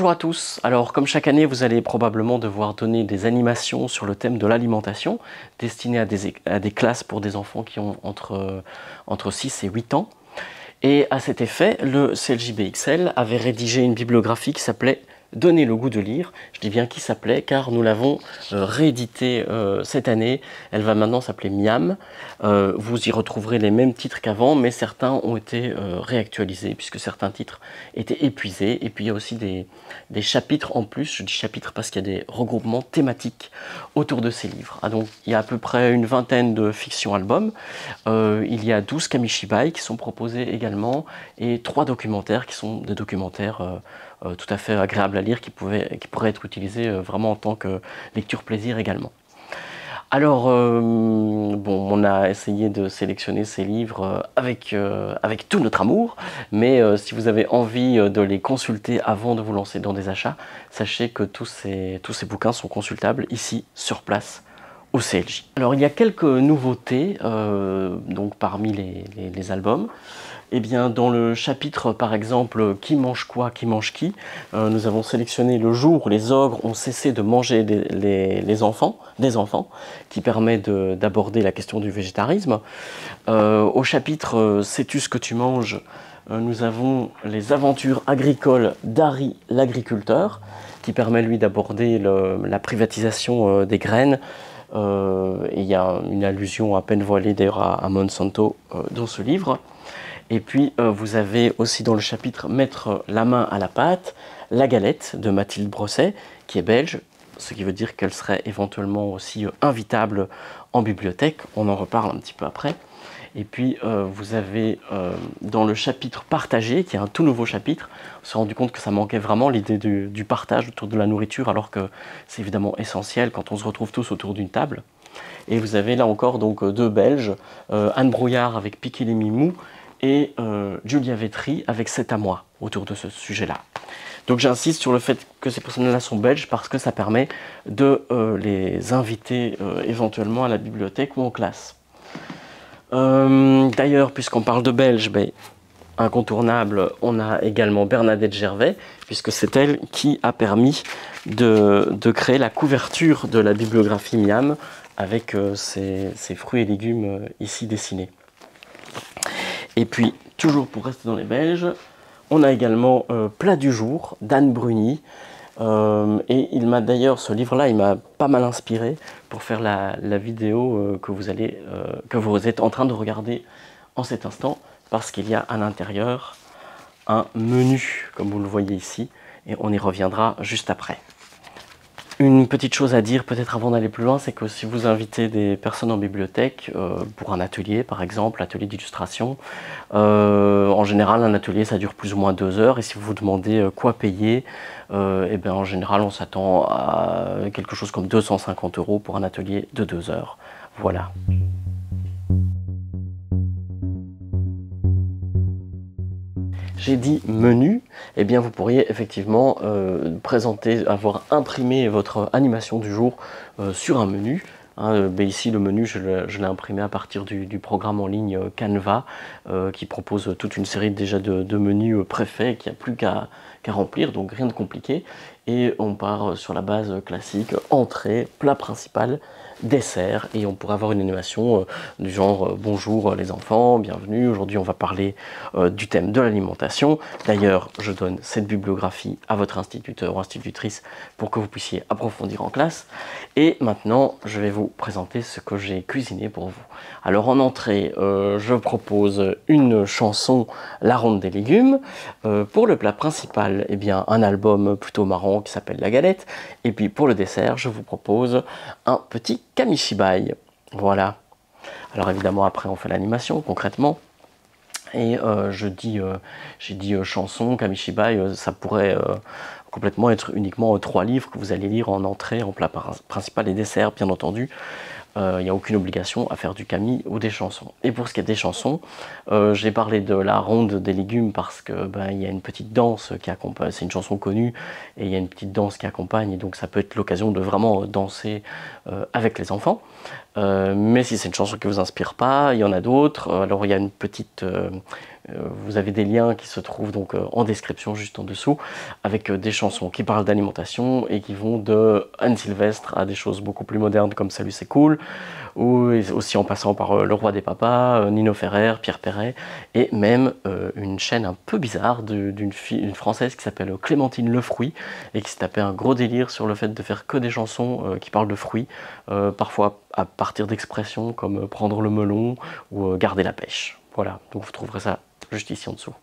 Bonjour à tous. Alors comme chaque année, vous allez probablement devoir donner des animations sur le thème de l'alimentation destinées à des classes pour des enfants qui ont entre 6 et 8 ans. Et à cet effet, le CLJBXL avait rédigé une bibliographie qui s'appelait Donner le goût de lire. Je dis bien qui s'appelait car nous l'avons réédité cette année. Elle va maintenant s'appeler Miam. Vous y retrouverez les mêmes titres qu'avant, mais certains ont été réactualisés puisque certains titres étaient épuisés. Et puis il y a aussi des chapitres en plus. Je dis chapitres parce qu'il y a des regroupements thématiques autour de ces livres. Donc il y a à peu près une vingtaine de fictions albums. Il y a 12 kamishibai qui sont proposés également et 3 documentaires qui sont des documentaires tout à fait agréables à lire qui pourraient être utilisés vraiment en tant que lecture plaisir également. Alors, bon, on a essayé de sélectionner ces livres avec tout notre amour, mais si vous avez envie de les consulter avant de vous lancer dans des achats, sachez que tous ces bouquins sont consultables ici, sur place, au CLJ. Alors, il y a quelques nouveautés donc parmi les albums. Eh bien, dans le chapitre, par exemple, Qui mange quoi, qui mange qui, nous avons sélectionné le jour où les ogres ont cessé de manger des enfants, qui permet d'aborder la question du végétarisme. Au chapitre Sais-tu ce que tu manges, nous avons les aventures agricoles d'Harry l'agriculteur, qui permet lui d'aborder la privatisation des graines. Et il y a une allusion à peine voilée d'ailleurs à Monsanto dans ce livre. Et puis vous avez aussi dans le chapitre Mettre la main à la pâte, La galette de Mathilde Brosset, qui est belge, ce qui veut dire qu'elle serait éventuellement aussi invitable en bibliothèque. On en reparle un petit peu après. Et puis vous avez dans le chapitre Partagé, qui est un tout nouveau chapitre, on s'est rendu compte que ça manquait vraiment l'idée du partage autour de la nourriture, alors que c'est évidemment essentiel quand on se retrouve tous autour d'une table. Et vous avez là encore donc deux Belges, Anne Brouillard avec Piquet les Mimous, et Julia Vetri avec C'est à moi autour de ce sujet-là. Donc j'insiste sur le fait que ces personnes-là sont belges parce que ça permet de les inviter éventuellement à la bibliothèque ou en classe. D'ailleurs, puisqu'on parle de belges, incontournable, on a également Bernadette Gervais, puisque c'est elle qui a permis de créer la couverture de la bibliographie Miam avec ces fruits et légumes ici dessinés. Et puis, toujours pour rester dans les Belges, on a également Plat du jour d'Anne Bruni. Et il m'a d'ailleurs, ce livre-là, il m'a pas mal inspiré pour faire la vidéo que vous êtes en train de regarder en cet instant, parce qu'il y a à l'intérieur un menu, comme vous le voyez ici, et on y reviendra juste après. Une petite chose à dire peut-être avant d'aller plus loin, c'est que si vous invitez des personnes en bibliothèque pour un atelier par exemple, atelier d'illustration, en général un atelier ça dure plus ou moins 2 heures et si vous vous demandez quoi payer, et bien en général on s'attend à quelque chose comme 250 € pour un atelier de 2 heures. Voilà. J'ai dit menu, eh bien vous pourriez effectivement avoir imprimé votre animation du jour sur un menu. Ici le menu je l'ai imprimé à partir du programme en ligne Canva qui propose toute une série déjà de menus préfaits qu'il n'y a plus qu'à remplir, donc rien de compliqué. Et on part sur la base classique, entrée, plat principal, dessert, et on pourrait avoir une animation du genre bonjour les enfants, bienvenue, aujourd'hui on va parler du thème de l'alimentation. D'ailleurs je donne cette bibliographie à votre instituteur ou institutrice pour que vous puissiez approfondir en classe. Et maintenant je vais vous présenter ce que j'ai cuisiné pour vous. Alors en entrée je propose une chanson, La ronde des légumes. Pour le plat principal, eh bien un album plutôt marrant qui s'appelle La galette. Et puis pour le dessert, je vous propose un petit kamishibai. Voilà. Alors évidemment, après on fait l'animation concrètement. Et j'ai dit chanson, kamishibai, ça pourrait complètement être uniquement 3 livres que vous allez lire en entrée, en plat principal et dessert, bien entendu. Il n'y a aucune obligation à faire du kami ou des chansons. Et pour ce qui est des chansons, j'ai parlé de la ronde des légumes parce que il y a une petite danse qui accompagne, c'est une chanson connue, et il y a une petite danse qui accompagne, et donc ça peut être l'occasion de vraiment danser avec les enfants. Mais si c'est une chanson qui ne vous inspire pas, il y en a d'autres. Alors il y a une petite... vous avez des liens qui se trouvent donc en description juste en dessous, avec des chansons qui parlent d'alimentation et qui vont de Anne Sylvestre à des choses beaucoup plus modernes comme Salut c'est cool, ou aussi en passant par Le Roi des Papas, Nino Ferrer, Pierre Perret, et même une chaîne un peu bizarre d'une française qui s'appelle Clémentine Le Fruit, et qui s'est tapé un gros délire sur le fait de faire que des chansons qui parlent de fruits, parfois à partir d'expressions comme prendre le melon ou garder la pêche. Voilà, donc vous trouverez ça juste ici en dessous.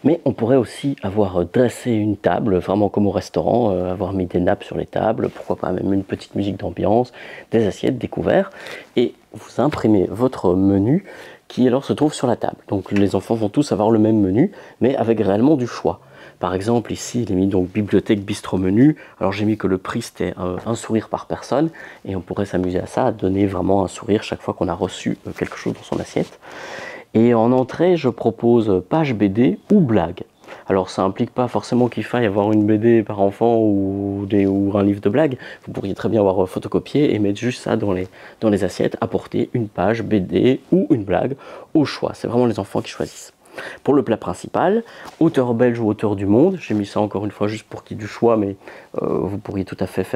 Mais on pourrait aussi avoir dressé une table, vraiment comme au restaurant, avoir mis des nappes sur les tables, pourquoi pas même une petite musique d'ambiance, des assiettes, des couverts, et vous imprimez votre menu qui alors se trouve sur la table. Donc les enfants vont tous avoir le même menu, mais avec réellement du choix. Par exemple, ici, il est mis donc bibliothèque bistrot menu. Alors j'ai mis que le prix c'était un sourire par personne, et on pourrait s'amuser à ça, à donner vraiment un sourire chaque fois qu'on a reçu quelque chose dans son assiette. Et en entrée, je propose page BD ou blague. Alors ça implique pas forcément qu'il faille avoir une BD par enfant ou un livre de blagues. Vous pourriez très bien avoir photocopié et mettre juste ça dans les assiettes, apporter une page BD ou une blague au choix. C'est vraiment les enfants qui choisissent. Pour le plat principal, auteur belge ou auteur du monde, j'ai mis ça encore une fois juste pour qu'il y ait du choix, mais vous pourriez tout à fait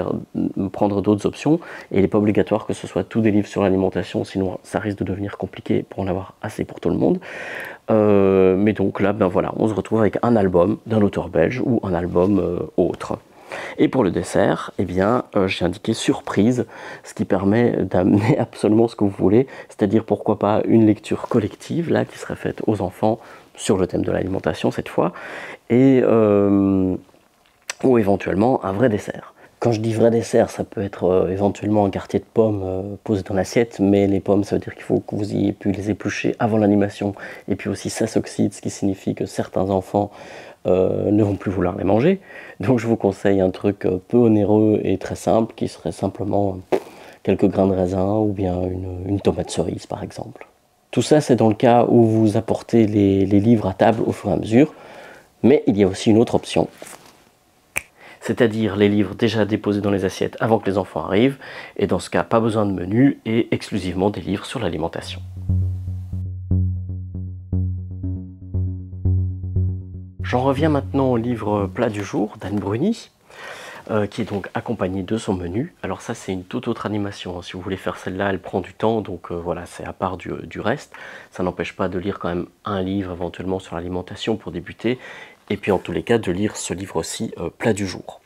prendre d'autres options, et il n'est pas obligatoire que ce soit tous des livres sur l'alimentation, sinon ça risque de devenir compliqué pour en avoir assez pour tout le monde. Mais donc là, ben voilà, on se retrouve avec un album d'un auteur belge ou un album autre. Et pour le dessert, eh bien, j'ai indiqué surprise, ce qui permet d'amener absolument ce que vous voulez, c'est-à-dire pourquoi pas une lecture collective, là, qui serait faite aux enfants, sur le thème de l'alimentation cette fois, et, ou éventuellement un vrai dessert. Quand je dis vrai dessert, ça peut être éventuellement un quartier de pommes posé dans l'assiette, mais les pommes, ça veut dire qu'il faut que vous ayez pu les éplucher avant l'animation, et puis aussi ça s'oxyde, ce qui signifie que certains enfants ne vont plus vouloir les manger. Donc je vous conseille un truc peu onéreux et très simple, qui serait simplement quelques grains de raisin, ou bien une tomate cerise par exemple. Tout ça, c'est dans le cas où vous apportez les livres à table au fur et à mesure, mais il y a aussi une autre option, c'est-à-dire les livres déjà déposés dans les assiettes avant que les enfants arrivent, et dans ce cas, pas besoin de menu, et exclusivement des livres sur l'alimentation. J'en reviens maintenant au livre Plat du jour d'Anne Bruni, qui est donc accompagné de son menu. Alors ça, c'est une toute autre animation. Si vous voulez faire celle-là, elle prend du temps, donc voilà, c'est à part du reste. Ça n'empêche pas de lire quand même un livre éventuellement sur l'alimentation pour débuter, et puis en tous les cas de lire ce livre-ci, Plat du jour.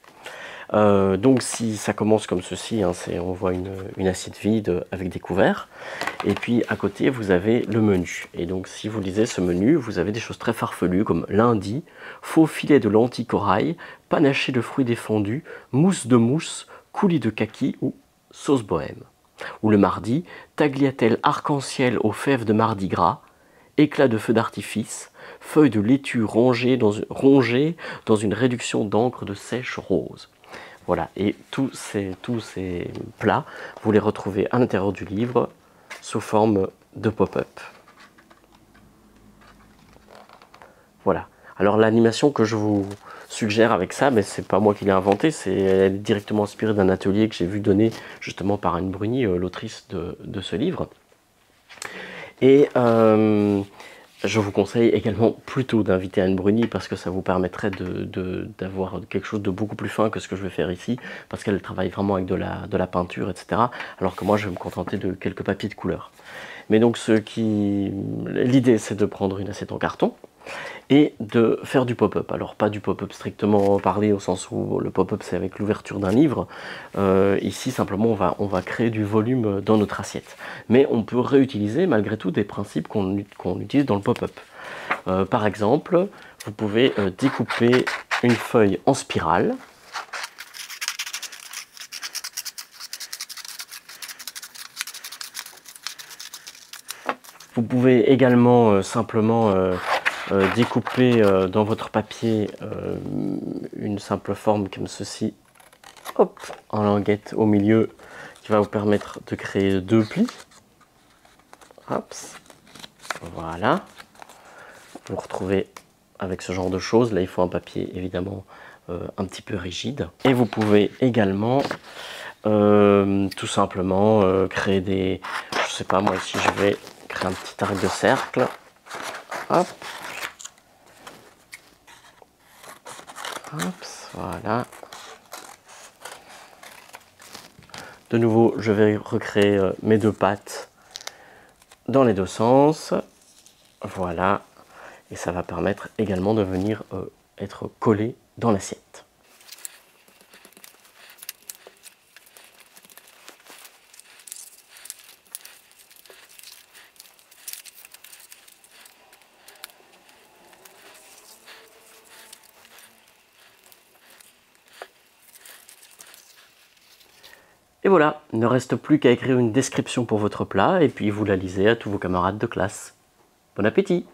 Donc si ça commence comme ceci, hein, on voit une assiette vide avec des couverts, et puis à côté vous avez le menu. Et donc si vous lisez ce menu, vous avez des choses très farfelues comme lundi, faux filet de lentilles corail, panaché de fruits défendus, mousse de mousse, coulis de kaki ou sauce bohème. Ou le mardi, tagliatelle arc-en-ciel aux fèves de mardi gras, éclat de feu d'artifice, feuilles de laitue rongées dans une réduction d'encre de sèche rose. Voilà, et tous ces plats, vous les retrouvez à l'intérieur du livre sous forme de pop-up. Voilà. Alors l'animation que je vous suggère avec ça, mais c'est pas moi qui l'ai inventé, elle est directement inspirée d'un atelier que j'ai vu donner justement par Anne Bruni, l'autrice de ce livre. Et je vous conseille également plutôt d'inviter Anne Bruni, parce que ça vous permettrait d'avoir quelque chose de beaucoup plus fin que ce que je vais faire ici, parce qu'elle travaille vraiment avec de la peinture, etc. Alors que moi je vais me contenter de quelques papiers de couleur. Mais donc l'idée, c'est de prendre une assiette en carton et de faire du pop-up. Alors pas du pop-up strictement parlé au sens où le pop-up c'est avec l'ouverture d'un livre. Ici simplement on va créer du volume dans notre assiette. Mais on peut réutiliser malgré tout des principes qu'on utilise dans le pop-up. Par exemple, vous pouvez découper une feuille en spirale. Vous pouvez également simplement découper dans votre papier une simple forme comme ceci, hop, en languette au milieu, qui va vous permettre de créer deux plis. Hop, voilà. Vous vous retrouvez avec ce genre de choses. Là, il faut un papier évidemment un petit peu rigide. Et vous pouvez également Tout simplement créer des... Je sais pas, moi ici je vais créer un petit arc de cercle. Hop. Hop, voilà. De nouveau, je vais recréer mes deux pattes dans les deux sens. Voilà. Et ça va permettre également de venir être collé dans l'assiette. Et voilà, il ne reste plus qu'à écrire une description pour votre plat et puis vous la lisez à tous vos camarades de classe. Bon appétit!